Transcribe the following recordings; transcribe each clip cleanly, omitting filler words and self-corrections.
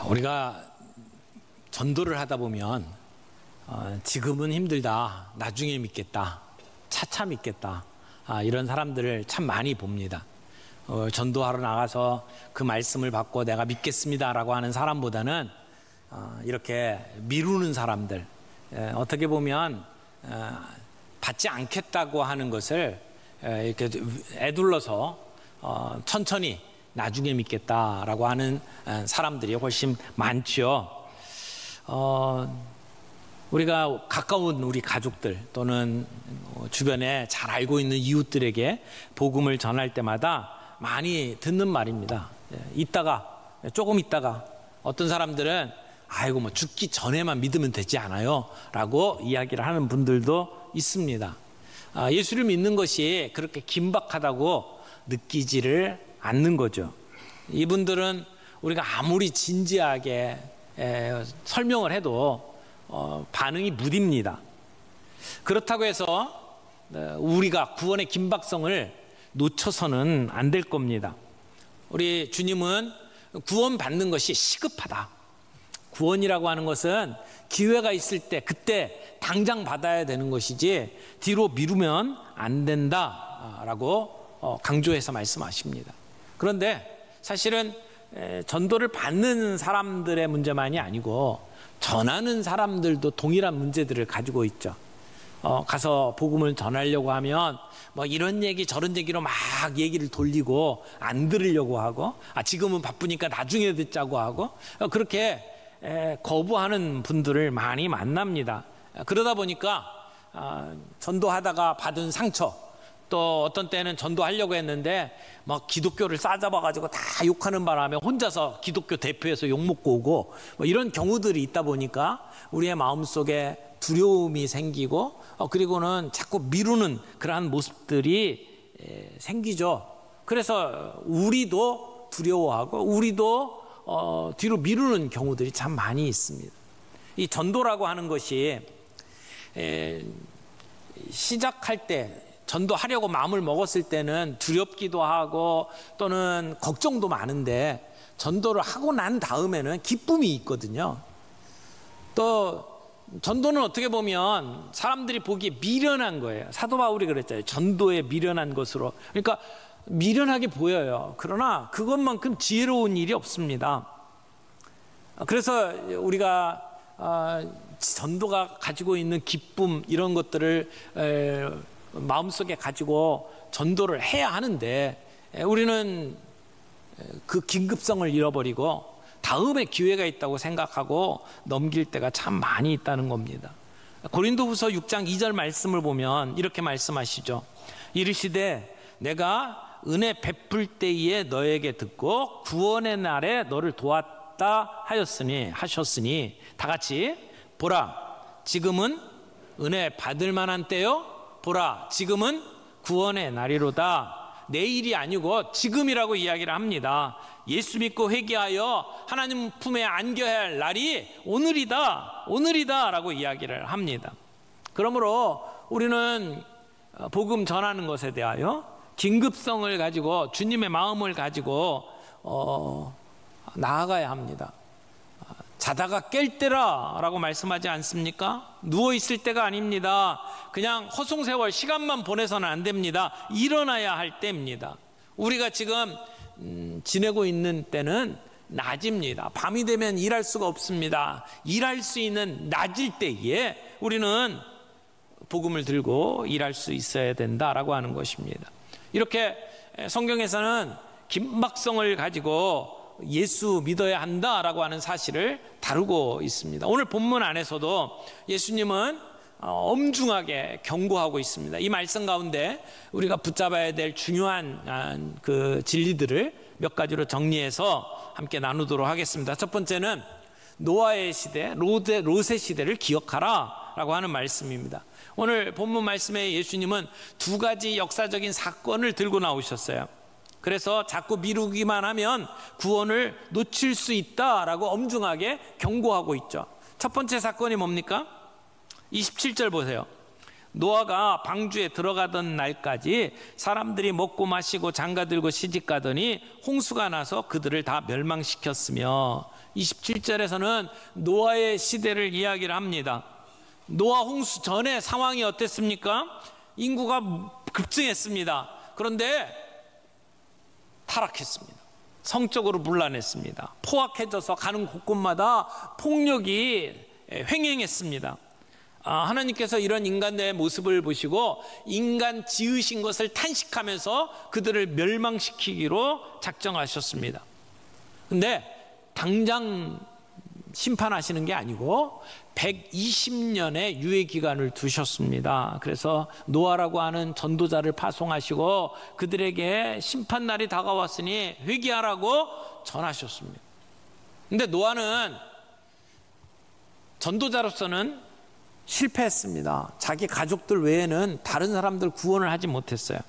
우리가 전도를 하다 보면 지금은 힘들다, 나중에 믿겠다, 차차 믿겠다, 이런 사람들을 참 많이 봅니다. 전도하러 나가서 그 말씀을 받고 내가 믿겠습니다라고 하는 사람보다는 이렇게 미루는 사람들, 어떻게 보면 받지 않겠다고 하는 것을 이렇게 애둘러서 천천히 나중에 믿겠다라고 하는 사람들이 훨씬 많죠. 우리가 가까운 우리 가족들 또는 주변에 잘 알고 있는 이웃들에게 복음을 전할 때마다 많이 듣는 말입니다. 조금 있다가 어떤 사람들은 아이고 뭐 죽기 전에만 믿으면 되지 않아요? 라고 이야기를 하는 분들도 있습니다. 예수를 믿는 것이 그렇게 긴박하다고 느끼지를 않는 거죠. 이분들은 우리가 아무리 진지하게 설명을 해도 반응이 무딥니다. 그렇다고 해서 우리가 구원의 긴박성을 놓쳐서는 안 될 겁니다. 우리 주님은 구원 받는 것이 시급하다. 구원이라고 하는 것은 기회가 있을 때 그때 당장 받아야 되는 것이지 뒤로 미루면 안 된다라고 강조해서 말씀하십니다. 그런데 사실은 전도를 받는 사람들의 문제만이 아니고 전하는 사람들도 동일한 문제들을 가지고 있죠. 가서 복음을 전하려고 하면 뭐 이런 얘기 저런 얘기로 막 얘기를 돌리고 안 들으려고 하고 지금은 바쁘니까 나중에 듣자고 하고 그렇게 거부하는 분들을 많이 만납니다. 그러다 보니까 전도하다가 받은 상처, 또 어떤 때는 전도하려고 했는데 막 기독교를 싸잡아가지고 다 욕하는 바람에 혼자서 기독교 대표에서 욕먹고 오고 뭐 이런 경우들이 있다 보니까 우리의 마음속에 두려움이 생기고 그리고는 자꾸 미루는 그러한 모습들이 생기죠. 그래서 우리도 두려워하고 우리도 뒤로 미루는 경우들이 참 많이 있습니다. 이 전도라고 하는 것이 시작할 때 전도하려고 마음을 먹었을 때는 두렵기도 하고 또는 걱정도 많은데 전도를 하고 난 다음에는 기쁨이 있거든요. 또 전도는 어떻게 보면 사람들이 보기에 미련한 거예요. 사도 바울이 그랬잖아요. 전도에 미련한 것으로. 그러니까 미련하게 보여요. 그러나 그것만큼 지혜로운 일이 없습니다. 그래서 우리가 전도가 가지고 있는 기쁨 이런 것들을 마음속에 가지고 전도를 해야 하는데 우리는 그 긴급성을 잃어버리고 다음에 기회가 있다고 생각하고 넘길 때가 참 많이 있다는 겁니다. 고린도후서 6장 2절 말씀을 보면 이렇게 말씀하시죠. 이르시되 내가 은혜 베풀 때에 너에게 듣고 구원의 날에 너를 도왔다 하셨으니 다 같이 보라 지금은 은혜 받을 만한 때요 보라 지금은 구원의 날이로다. 내일이 아니고 지금이라고 이야기를 합니다. 예수 믿고 회개하여 하나님 품에 안겨야 할 날이 오늘이다 라고 이야기를 합니다. 그러므로 우리는 복음 전하는 것에 대하여 긴급성을 가지고 주님의 마음을 가지고 나아가야 합니다. 자다가 깰 때라 라고 말씀하지 않습니까? 누워있을 때가 아닙니다. 그냥 허송세월 시간만 보내서는 안 됩니다. 일어나야 할 때입니다. 우리가 지금 지내고 있는 때는 낮입니다. 밤이 되면 일할 수가 없습니다. 일할 수 있는 낮일 때에 우리는 복음을 들고 일할 수 있어야 된다라고 하는 것입니다. 이렇게 성경에서는 긴박성을 가지고 예수 믿어야 한다라고 하는 사실을 다루고 있습니다. 오늘 본문 안에서도 예수님은 엄중하게 경고하고 있습니다. 이 말씀 가운데 우리가 붙잡아야 될 중요한 그 진리들을 몇 가지로 정리해서 함께 나누도록 하겠습니다. 첫 번째는 노아의 시대, 롯의 시대를 기억하라 라고 하는 말씀입니다. 오늘 본문 말씀에 예수님은 두 가지 역사적인 사건을 들고 나오셨어요. 그래서 자꾸 미루기만 하면 구원을 놓칠 수 있다라고 엄중하게 경고하고 있죠. 첫 번째 사건이 뭡니까? 27절 보세요. 노아가 방주에 들어가던 날까지 사람들이 먹고 마시고 장가들고 시집가더니 홍수가 나서 그들을 다 멸망시켰으며, 27절에서는 노아의 시대를 이야기를 합니다. 노아 홍수 전에 상황이 어땠습니까? 인구가 급증했습니다. 그런데 타락했습니다. 성적으로 문란했습니다. 포악해져서 가는 곳곳마다 폭력이 횡행했습니다. 하나님께서 이런 인간의 모습을 보시고 인간 지으신 것을 탄식하면서 그들을 멸망시키기로 작정하셨습니다. 근데 당장 심판하시는 게 아니고 120년의 유예기간을 두셨습니다. 그래서 노아라고 하는 전도자를 파송하시고 그들에게 심판날이 다가왔으니 회개하라고 전하셨습니다. 근데 노아는 전도자로서는 실패했습니다. 자기 가족들 외에는 다른 사람들 구원을 하지 못했어요.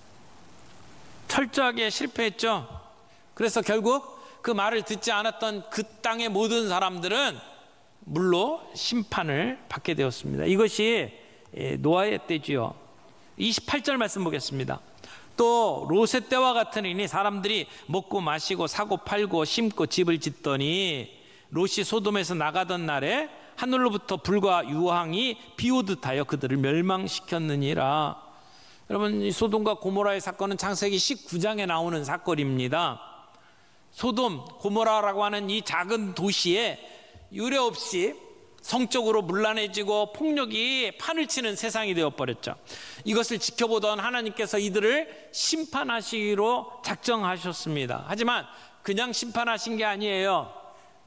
철저하게 실패했죠. 그래서 결국 그 말을 듣지 않았던 그 땅의 모든 사람들은 물로 심판을 받게 되었습니다. 이것이 노아의 때지요. 28절 말씀 보겠습니다. 또 롯의 때와 같으니 사람들이 먹고 마시고 사고 팔고 심고 집을 짓더니 롯이 소돔에서 나가던 날에 하늘로부터 불과 유황이 비오듯 하여 그들을 멸망시켰느니라. 여러분, 이 소돔과 고모라의 사건은 창세기 19장에 나오는 사건입니다. 소돔, 고모라라고 하는 이 작은 도시에 유례없이 성적으로 문란해지고 폭력이 판을 치는 세상이 되어버렸죠. 이것을 지켜보던 하나님께서 이들을 심판하시기로 작정하셨습니다. 하지만 그냥 심판하신 게 아니에요.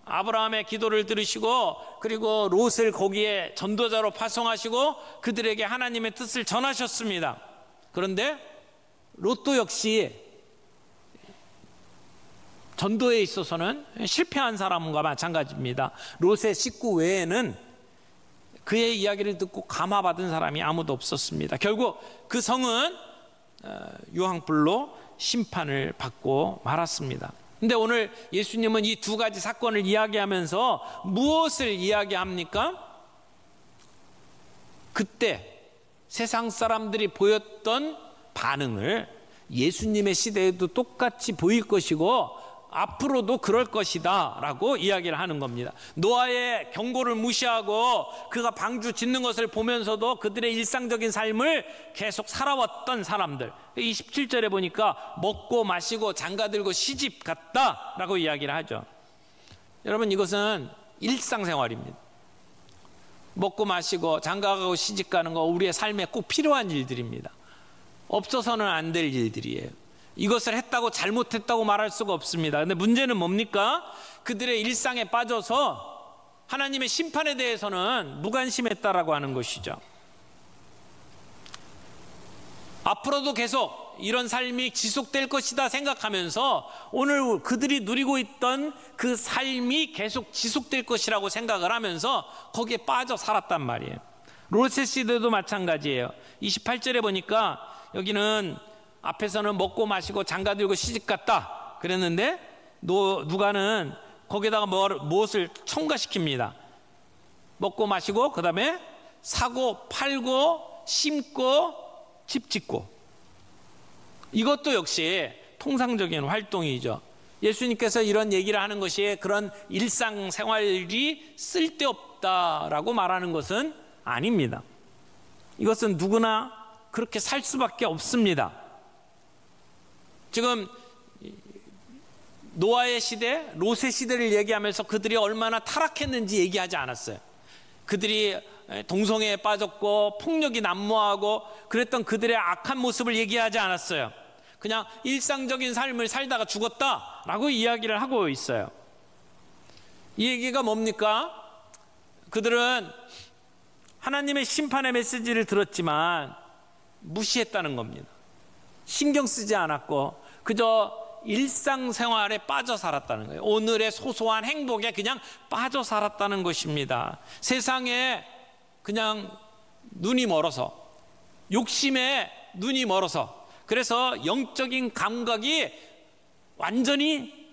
아브라함의 기도를 들으시고 그리고 롯을 거기에 전도자로 파송하시고 그들에게 하나님의 뜻을 전하셨습니다. 그런데 롯도 역시 전도에 있어서는 실패한 사람과 마찬가지입니다. 롯의 식구 외에는 그의 이야기를 듣고 감화받은 사람이 아무도 없었습니다. 결국 그 성은 유황불로 심판을 받고 말았습니다. 근데 오늘 예수님은 이 두 가지 사건을 이야기하면서 무엇을 이야기합니까? 그때 세상 사람들이 보였던 반응을 예수님의 시대에도 똑같이 보일 것이고 앞으로도 그럴 것이다 라고 이야기를 하는 겁니다. 노아의 경고를 무시하고 그가 방주 짓는 것을 보면서도 그들의 일상적인 삶을 계속 살아왔던 사람들, 27절에 보니까 먹고 마시고 장가들고 시집 갔다 라고 이야기를 하죠. 여러분, 이것은 일상생활입니다. 먹고 마시고 장가가고 시집 가는 거 우리의 삶에 꼭 필요한 일들입니다. 없어서는 안 될 일들이에요. 이것을 했다고 잘못했다고 말할 수가 없습니다. 근데 문제는 뭡니까? 그들의 일상에 빠져서 하나님의 심판에 대해서는 무관심했다라고 하는 것이죠. 앞으로도 계속 이런 삶이 지속될 것이다 생각하면서 오늘 그들이 누리고 있던 그 삶이 계속 지속될 것이라고 생각을 하면서 거기에 빠져 살았단 말이에요. 롯의 시대도 마찬가지예요. 28절에 보니까 여기는 앞에서는 먹고 마시고 장가들고 시집갔다 그랬는데 누가는 거기다가 무엇을 첨가시킵니다. 먹고 마시고 그 다음에 사고 팔고 심고 집 짓고, 이것도 역시 통상적인 활동이죠. 예수님께서 이런 얘기를 하는 것이 그런 일상생활이 쓸데없다라고 말하는 것은 아닙니다. 이것은 누구나 그렇게 살 수밖에 없습니다. 지금 노아의 시대, 롯의 시대를 얘기하면서 그들이 얼마나 타락했는지 얘기하지 않았어요. 그들이 동성애에 빠졌고 폭력이 난무하고 그랬던 그들의 악한 모습을 얘기하지 않았어요. 그냥 일상적인 삶을 살다가 죽었다라고 이야기를 하고 있어요. 이 얘기가 뭡니까? 그들은 하나님의 심판의 메시지를 들었지만 무시했다는 겁니다. 신경 쓰지 않았고 그저 일상생활에 빠져 살았다는 거예요. 오늘의 소소한 행복에 그냥 빠져 살았다는 것입니다. 세상에 그냥 눈이 멀어서, 욕심에 눈이 멀어서, 그래서 영적인 감각이 완전히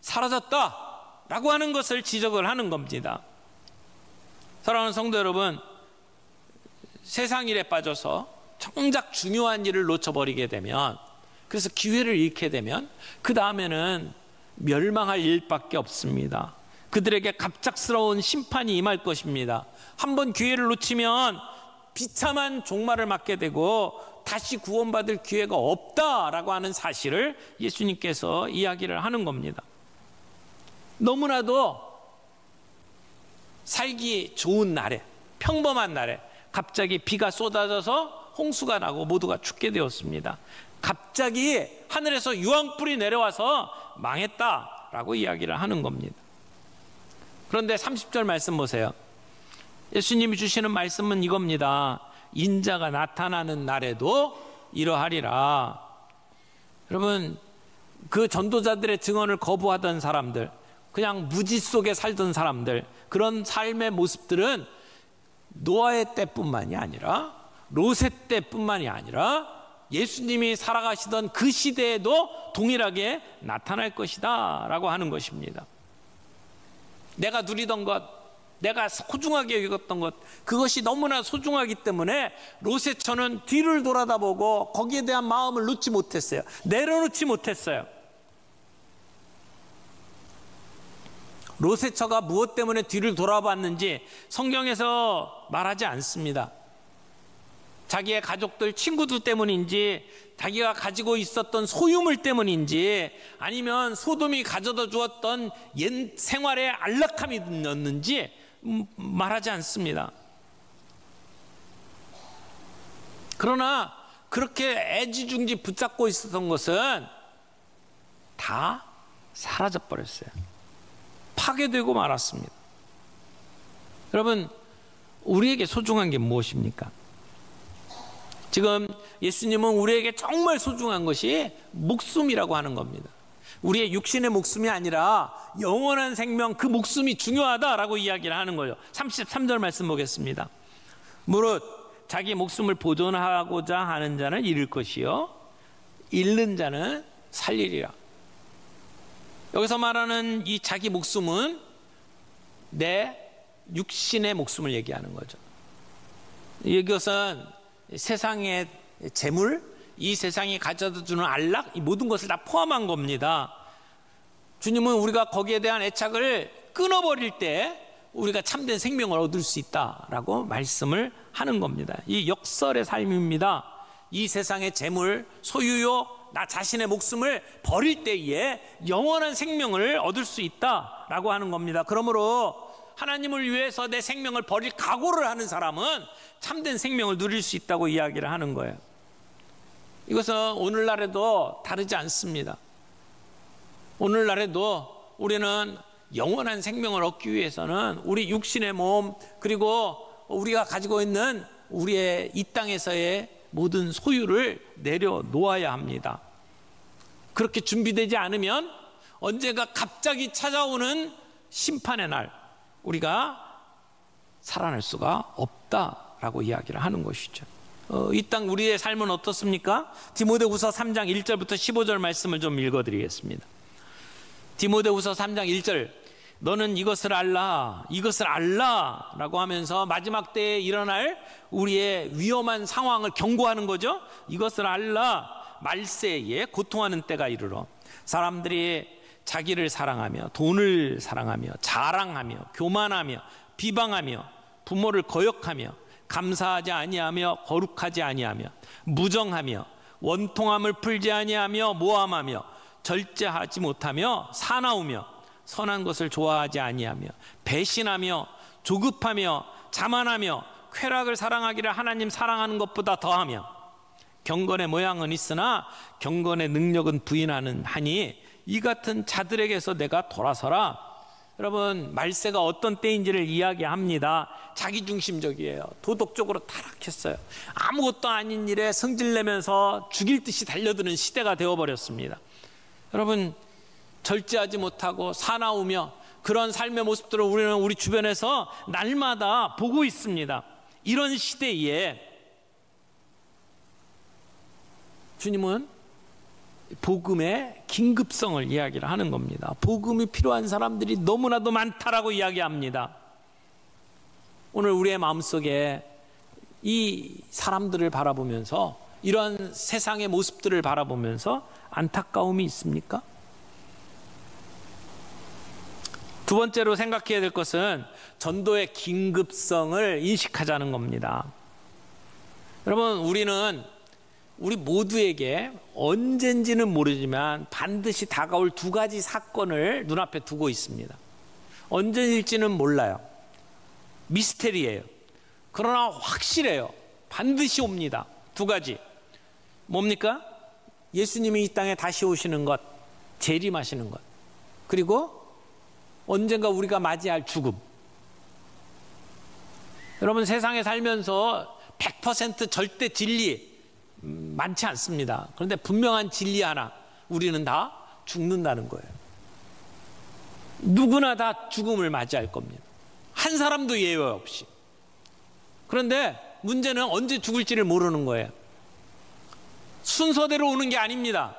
사라졌다라고 하는 것을 지적을 하는 겁니다. 사랑하는 성도 여러분, 세상 일에 빠져서 정작 중요한 일을 놓쳐버리게 되면, 그래서 기회를 잃게 되면 그 다음에는 멸망할 일밖에 없습니다. 그들에게 갑작스러운 심판이 임할 것입니다. 한번 기회를 놓치면 비참한 종말을 맞게 되고 다시 구원받을 기회가 없다라고 하는 사실을 예수님께서 이야기를 하는 겁니다. 너무나도 살기 좋은 날에, 평범한 날에 갑자기 비가 쏟아져서 홍수가 나고 모두가 죽게 되었습니다. 갑자기 하늘에서 유황불이 내려와서 망했다라고 이야기를 하는 겁니다. 그런데 30절 말씀 보세요. 예수님이 주시는 말씀은 이겁니다. 인자가 나타나는 날에도 이러하리라. 여러분, 그 전도자들의 증언을 거부하던 사람들, 그냥 무지 속에 살던 사람들, 그런 삶의 모습들은 노아의 때뿐만이 아니라, 롯의 때뿐만이 아니라 예수님이 살아가시던 그 시대에도 동일하게 나타날 것이다 라고 하는 것입니다. 내가 누리던 것, 내가 소중하게 여겼던 것, 그것이 너무나 소중하기 때문에 롯의 처는 뒤를 돌아다보고 거기에 대한 마음을 놓지 못했어요. 내려놓지 못했어요. 롯의 처가 무엇 때문에 뒤를 돌아봤는지 성경에서 말하지 않습니다. 자기의 가족들, 친구들 때문인지, 자기가 가지고 있었던 소유물 때문인지, 아니면 소돔이 가져다 주었던 옛 생활의 안락함이었는지 말하지 않습니다. 그러나 그렇게 애지중지 붙잡고 있었던 것은 다 사라져버렸어요. 파괴되고 말았습니다. 여러분, 우리에게 소중한 게 무엇입니까? 지금 예수님은 우리에게 정말 소중한 것이 목숨이라고 하는 겁니다. 우리의 육신의 목숨이 아니라 영원한 생명, 그 목숨이 중요하다라고 이야기를 하는 거예요. 33절 말씀 보겠습니다. 무릇 자기 목숨을 보존하고자 하는 자는 잃을 것이요 잃는 자는 살리리라. 여기서 말하는 이 자기 목숨은 내 육신의 목숨을 얘기하는 거죠. 이것은 세상의 재물, 이 세상이 가져다 주는 안락, 이 모든 것을 다 포함한 겁니다. 주님은 우리가 거기에 대한 애착을 끊어버릴 때 우리가 참된 생명을 얻을 수 있다라고 말씀을 하는 겁니다. 이 역설의 삶입니다. 이 세상의 재물, 소유요, 나 자신의 목숨을 버릴 때에 영원한 생명을 얻을 수 있다라고 하는 겁니다. 그러므로 하나님을 위해서 내 생명을 버릴 각오를 하는 사람은 참된 생명을 누릴 수 있다고 이야기를 하는 거예요. 이것은 오늘날에도 다르지 않습니다. 오늘날에도 우리는 영원한 생명을 얻기 위해서는 우리 육신의 몸, 그리고 우리가 가지고 있는 우리의 이 땅에서의 모든 소유를 내려놓아야 합니다. 그렇게 준비되지 않으면 언젠가 갑자기 찾아오는 심판의 날, 우리가 살아날 수가 없다라고 이야기를 하는 것이죠. 이 땅 우리의 삶은 어떻습니까? 디모데후서 3장 1절부터 15절 말씀을 좀 읽어드리겠습니다. 디모데후서 3장 1절, 너는 이것을 알라, 이것을 알라 라고 하면서 마지막 때에 일어날 우리의 위험한 상황을 경고하는 거죠. 이것을 알라, 말세에 고통하는 때가 이르러 사람들이 자기를 사랑하며 돈을 사랑하며 자랑하며 교만하며 비방하며 부모를 거역하며 감사하지 아니하며 거룩하지 아니하며 무정하며 원통함을 풀지 아니하며 모함하며 절제하지 못하며 사나우며 선한 것을 좋아하지 아니하며 배신하며 조급하며 자만하며 쾌락을 사랑하기를 하나님 사랑하는 것보다 더하며 경건의 모양은 있으나 경건의 능력은 부인하는 하니 이 같은 자들에게서 내가 돌아서라. 여러분, 말세가 어떤 때인지를 이야기합니다. 자기중심적이에요. 도덕적으로 타락했어요. 아무것도 아닌 일에 성질내면서 죽일 듯이 달려드는 시대가 되어버렸습니다. 여러분, 절제하지 못하고 사나우며 그런 삶의 모습들을 우리는 우리 주변에서 날마다 보고 있습니다. 이런 시대에 주님은 복음의 긴급성을 이야기를 하는 겁니다. 복음이 필요한 사람들이 너무나도 많다라고 이야기합니다. 오늘 우리의 마음속에 이 사람들을 바라보면서, 이러한 세상의 모습들을 바라보면서 안타까움이 있습니까? 두 번째로 생각해야 될 것은 전도의 긴급성을 인식하자는 겁니다. 여러분, 우리 모두에게 언젠지는 모르지만 반드시 다가올 두 가지 사건을 눈앞에 두고 있습니다. 언제일지는 몰라요. 미스테리예요. 그러나 확실해요. 반드시 옵니다. 두 가지. 뭡니까? 예수님이 이 땅에 다시 오시는 것, 재림하시는 것, 그리고 언젠가 우리가 맞이할 죽음. 여러분, 세상에 살면서 100% 절대 진리 많지 않습니다. 그런데 분명한 진리 하나, 우리는 다 죽는다는 거예요. 누구나 다 죽음을 맞이할 겁니다. 한 사람도 예외 없이. 그런데 문제는 언제 죽을지를 모르는 거예요. 순서대로 오는 게 아닙니다.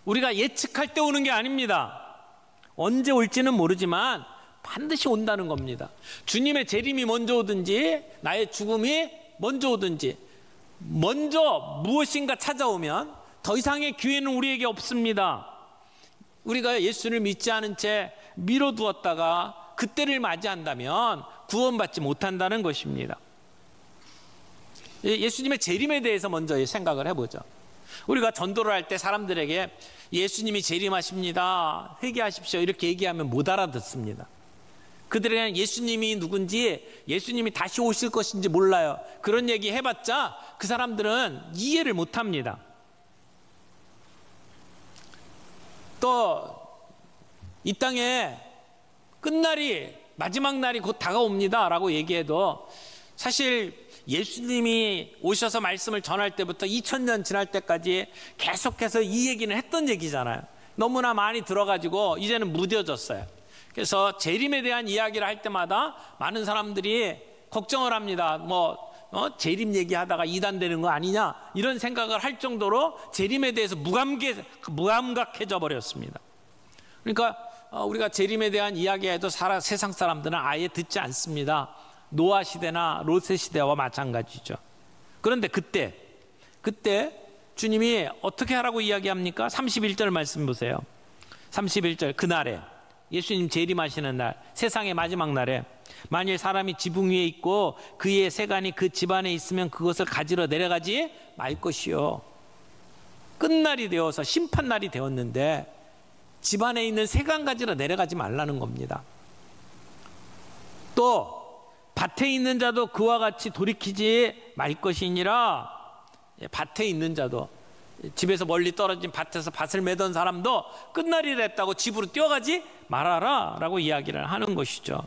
우리가 예측할 때 오는 게 아닙니다. 언제 올지는 모르지만 반드시 온다는 겁니다. 주님의 재림이 먼저 오든지 나의 죽음이 먼저 오든지, 먼저 무엇인가 찾아오면 더 이상의 기회는 우리에게 없습니다. 우리가 예수를 믿지 않은 채 미뤄두었다가 그때를 맞이한다면 구원받지 못한다는 것입니다. 예수님의 재림에 대해서 먼저 생각을 해보죠. 우리가 전도를 할 때 사람들에게 예수님이 재림하십니다, 회개하십시오, 이렇게 얘기하면 못 알아듣습니다. 그들에게는 예수님이 누군지, 예수님이 다시 오실 것인지 몰라요. 그런 얘기 해봤자 그 사람들은 이해를 못합니다. 또 이 땅에 끝날이, 마지막 날이 곧 다가옵니다 라고 얘기해도 사실 예수님이 오셔서 말씀을 전할 때부터 2000년 지날 때까지 계속해서 이 얘기는 했던 얘기잖아요. 너무나 많이 들어가지고 이제는 무뎌졌어요. 그래서 재림에 대한 이야기를 할 때마다 많은 사람들이 걱정을 합니다. 재림 얘기하다가 이단되는 거 아니냐, 이런 생각을 할 정도로 재림에 대해서 무감각해져 버렸습니다. 그러니까 우리가 재림에 대한 이야기해도 세상 사람들은 아예 듣지 않습니다. 노아 시대나 롯의 시대와 마찬가지죠. 그런데 그때 주님이 어떻게 하라고 이야기합니까? 31절 말씀 보세요. 31절, 그날에, 예수님 재림하시는 날, 세상의 마지막 날에 만일 사람이 지붕 위에 있고 그의 세간이 그 집안에 있으면 그것을 가지러 내려가지 말 것이요. 끝날이 되어서 심판날이 되었는데 집안에 있는 세간 가지러 내려가지 말라는 겁니다. 또 밭에 있는 자도 그와 같이 돌이키지 말 것이니라. 밭에 있는 자도, 집에서 멀리 떨어진 밭에서 밭을 매던 사람도 끝날이 됐다고 집으로 뛰어가지 말아라 라고 이야기를 하는 것이죠.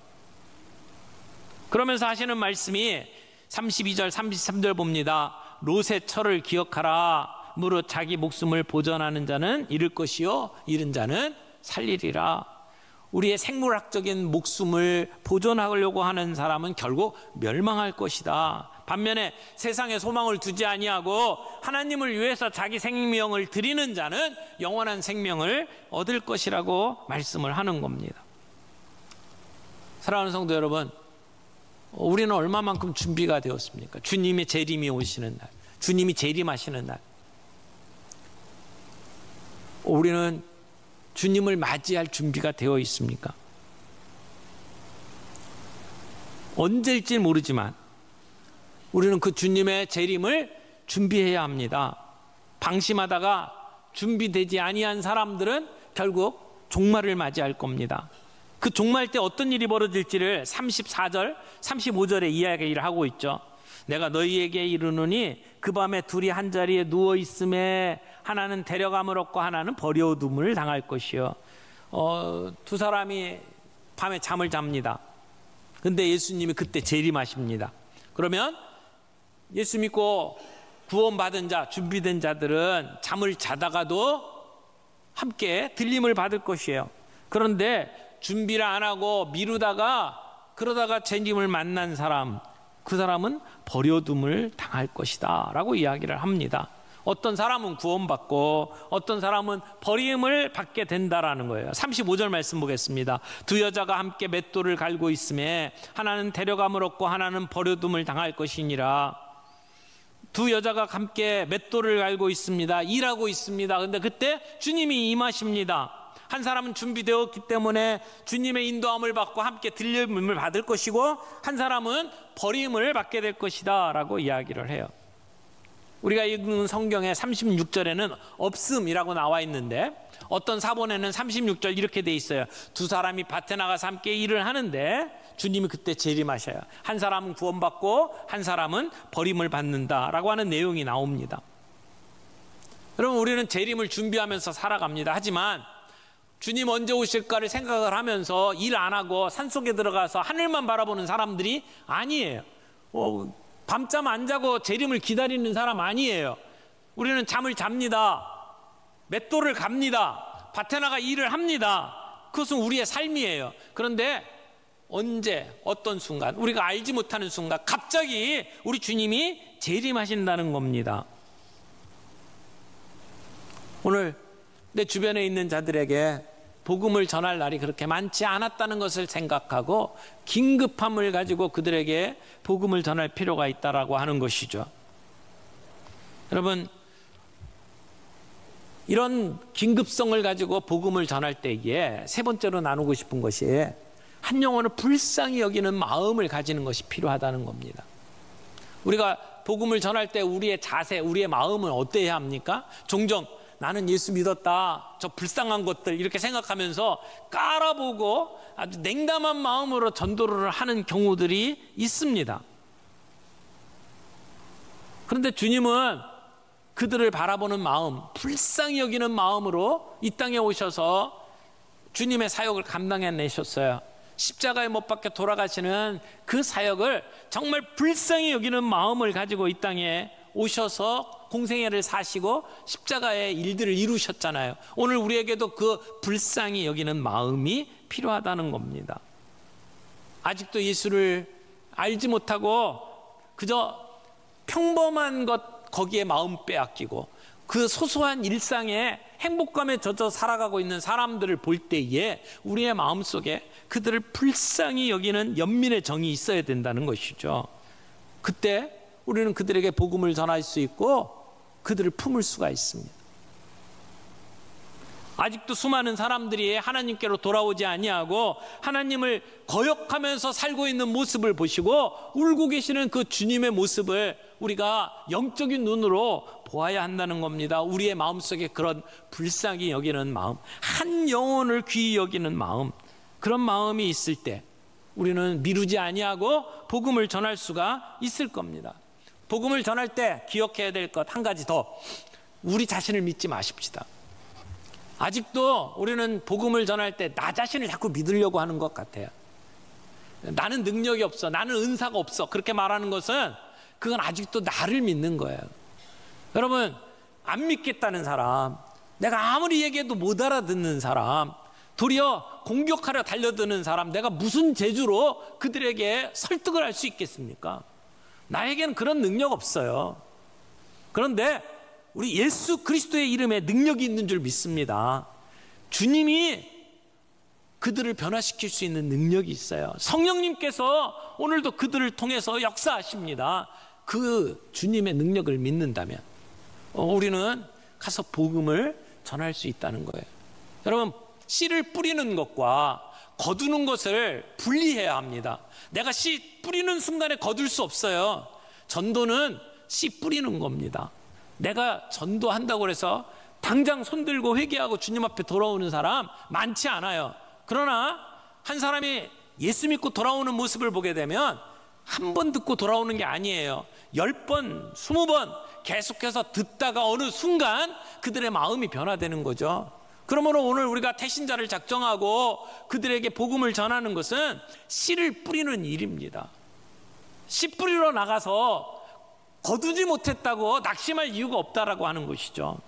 그러면서 하시는 말씀이 32절 33절 봅니다. 롯의 철을 기억하라. 무릇 자기 목숨을 보전하는 자는 잃을 것이요 잃은 자는 살리리라. 우리의 생물학적인 목숨을 보존하려고 하는 사람은 결국 멸망할 것이다. 반면에 세상에 소망을 두지 아니하고 하나님을 위해서 자기 생명을 드리는 자는 영원한 생명을 얻을 것이라고 말씀을 하는 겁니다. 사랑하는 성도 여러분, 우리는 얼마만큼 준비가 되었습니까? 주님의 재림이 오시는 날, 주님이 재림하시는 날, 우리는 주님을 맞이할 준비가 되어 있습니까? 언제일지 모르지만 우리는 그 주님의 재림을 준비해야 합니다. 방심하다가 준비되지 아니한 사람들은 결국 종말을 맞이할 겁니다. 그 종말 때 어떤 일이 벌어질지를 34절, 35절에 이야기를 하고 있죠. 내가 너희에게 이르노니 그 밤에 둘이 한 자리에 누워 있음에 하나는 데려감을 얻고 하나는 버려둠을 당할 것이요. 두 사람이 밤에 잠을 잡니다. 근데 예수님이 그때 재림하십니다. 그러면 예수 믿고 구원받은 자, 준비된 자들은 잠을 자다가도 함께 들림을 받을 것이에요. 그런데 준비를 안 하고 미루다가 그러다가 재림을 만난 사람, 그 사람은 버려둠을 당할 것이다 라고 이야기를 합니다. 어떤 사람은 구원받고 어떤 사람은 버림을 받게 된다라는 거예요. 35절 말씀 보겠습니다. 두 여자가 함께 맷돌을 갈고 있음에 하나는 데려감을 얻고 하나는 버려둠을 당할 것이니라. 두 여자가 함께 맷돌을 갈고 있습니다. 일하고 있습니다. 그런데 그때 주님이 임하십니다. 한 사람은 준비되었기 때문에 주님의 인도함을 받고 함께 들림을 받을 것이고, 한 사람은 버림을 받게 될 것이다 라고 이야기를 해요. 우리가 읽는 성경의 36절에는 없음이라고 나와 있는데, 어떤 사본에는 36절 이렇게 돼 있어요. 두 사람이 밭에 나가서 함께 일을 하는데 주님이 그때 재림하셔요. 한 사람은 구원받고 한 사람은 버림을 받는다라고 하는 내용이 나옵니다. 여러분, 우리는 재림을 준비하면서 살아갑니다. 하지만 주님 언제 오실까를 생각을 하면서 일 안 하고 산속에 들어가서 하늘만 바라보는 사람들이 아니에요. 밤잠 안 자고 재림을 기다리는 사람 아니에요. 우리는 잠을 잡니다. 맷돌을 갑니다. 밭에 나가 일을 합니다. 그것은 우리의 삶이에요. 그런데 언제, 어떤 순간, 우리가 알지 못하는 순간 갑자기 우리 주님이 재림하신다는 겁니다. 오늘 내 주변에 있는 자들에게 복음을 전할 날이 그렇게 많지 않았다는 것을 생각하고 긴급함을 가지고 그들에게 복음을 전할 필요가 있다라고 하는 것이죠. 여러분, 이런 긴급성을 가지고 복음을 전할 때에 세 번째로 나누고 싶은 것이, 한 영혼을 불쌍히 여기는 마음을 가지는 것이 필요하다는 겁니다. 우리가 복음을 전할 때 우리의 자세, 우리의 마음은 어때야 합니까? 종종 나는 예수 믿었다, 저 불쌍한 것들 이렇게 생각하면서 깔아보고 아주 냉담한 마음으로 전도를 하는 경우들이 있습니다. 그런데 주님은 그들을 바라보는 마음, 불쌍히 여기는 마음으로 이 땅에 오셔서 주님의 사역을 감당해내셨어요. 십자가에 못 박혀 돌아가시는 그 사역을 정말 불쌍히 여기는 마음을 가지고 이 땅에 오셔서 공생애를 사시고 십자가의 일들을 이루셨잖아요. 오늘 우리에게도 그 불쌍히 여기는 마음이 필요하다는 겁니다. 아직도 예수를 알지 못하고 그저 평범한 것 거기에 마음 빼앗기고 그 소소한 일상에 행복감에 젖어 살아가고 있는 사람들을 볼 때에 우리의 마음속에 그들을 불쌍히 여기는 연민의 정이 있어야 된다는 것이죠. 그때 우리는 그들에게 복음을 전할 수 있고 그들을 품을 수가 있습니다. 아직도 수많은 사람들이 하나님께로 돌아오지 아니하고 하나님을 거역하면서 살고 있는 모습을 보시고 울고 계시는 그 주님의 모습을 우리가 영적인 눈으로 보아야 한다는 겁니다. 우리의 마음속에 그런 불쌍히 여기는 마음, 한 영혼을 귀히 여기는 마음, 그런 마음이 있을 때 우리는 미루지 아니하고 복음을 전할 수가 있을 겁니다. 복음을 전할 때 기억해야 될 것 한 가지 더, 우리 자신을 믿지 마십시다. 아직도 우리는 복음을 전할 때 나 자신을 자꾸 믿으려고 하는 것 같아요. 나는 능력이 없어, 나는 은사가 없어, 그렇게 말하는 것은 그건 아직도 나를 믿는 거예요. 여러분, 안 믿겠다는 사람, 내가 아무리 얘기해도 못 알아듣는 사람, 도리어 공격하려 달려드는 사람, 내가 무슨 재주로 그들에게 설득을 할 수 있겠습니까? 나에게는 그런 능력 없어요. 그런데 우리 예수 그리스도의 이름에 능력이 있는 줄 믿습니다. 주님이 그들을 변화시킬 수 있는 능력이 있어요. 성령님께서 오늘도 그들을 통해서 역사하십니다. 그 주님의 능력을 믿는다면 우리는 가서 복음을 전할 수 있다는 거예요. 여러분, 씨를 뿌리는 것과 거두는 것을 분리해야 합니다. 내가 씨 뿌리는 순간에 거둘 수 없어요. 전도는 씨 뿌리는 겁니다. 내가 전도한다고 해서 당장 손들고 회개하고 주님 앞에 돌아오는 사람 많지 않아요. 그러나 한 사람이 예수 믿고 돌아오는 모습을 보게 되면 한 번 듣고 돌아오는 게 아니에요. 10번, 20번 계속해서 듣다가 어느 순간 그들의 마음이 변화되는 거죠. 그러므로 오늘 우리가 태신자를 작정하고 그들에게 복음을 전하는 것은 씨를 뿌리는 일입니다. 씨 뿌리러 나가서 거두지 못했다고 낙심할 이유가 없다라고 하는 것이죠.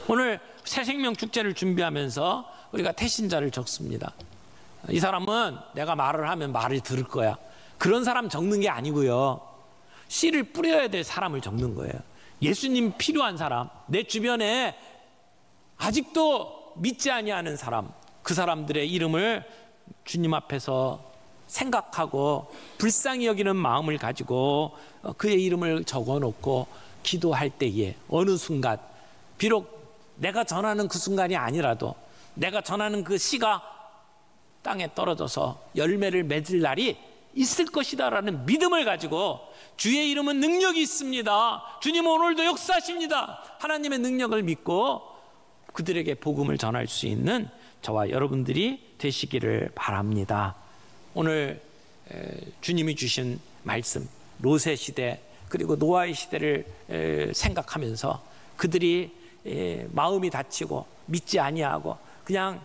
오늘 새생명 축제를 준비하면서 우리가 태신자를 적습니다. 이 사람은 내가 말을 하면 말을 들을 거야, 그런 사람 적는 게 아니고요, 씨를 뿌려야 될 사람을 적는 거예요. 예수님 필요한 사람, 내 주변에 아직도 믿지 아니하는 사람, 그 사람들의 이름을 주님 앞에서 생각하고 불쌍히 여기는 마음을 가지고 그의 이름을 적어놓고 기도할 때에 어느 순간, 비록 내가 전하는 그 순간이 아니라도 내가 전하는 그 씨가 땅에 떨어져서 열매를 맺을 날이 있을 것이다라는 믿음을 가지고, 주의 이름은 능력이 있습니다, 주님은 오늘도 역사하십니다, 하나님의 능력을 믿고 그들에게 복음을 전할 수 있는 저와 여러분들이 되시기를 바랍니다. 오늘 주님이 주신 말씀, 롯의 시대 그리고 노아의 시대를 생각하면서 그들이 마음이 다치고 믿지 아니하고 그냥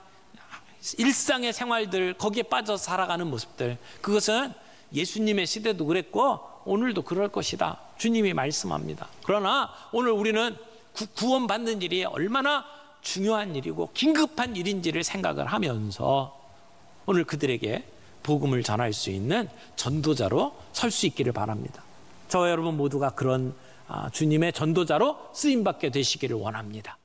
일상의 생활들 거기에 빠져 살아가는 모습들, 그것은 예수님의 시대도 그랬고 오늘도 그럴 것이다, 주님이 말씀합니다. 그러나 오늘 우리는 구원받는 일이 얼마나 중요한 일이고 긴급한 일인지를 생각을 하면서 오늘 그들에게 복음을 전할 수 있는 전도자로 설 수 있기를 바랍니다. 저와 여러분 모두가 그런 주님의 전도자로 쓰임받게 되시기를 원합니다.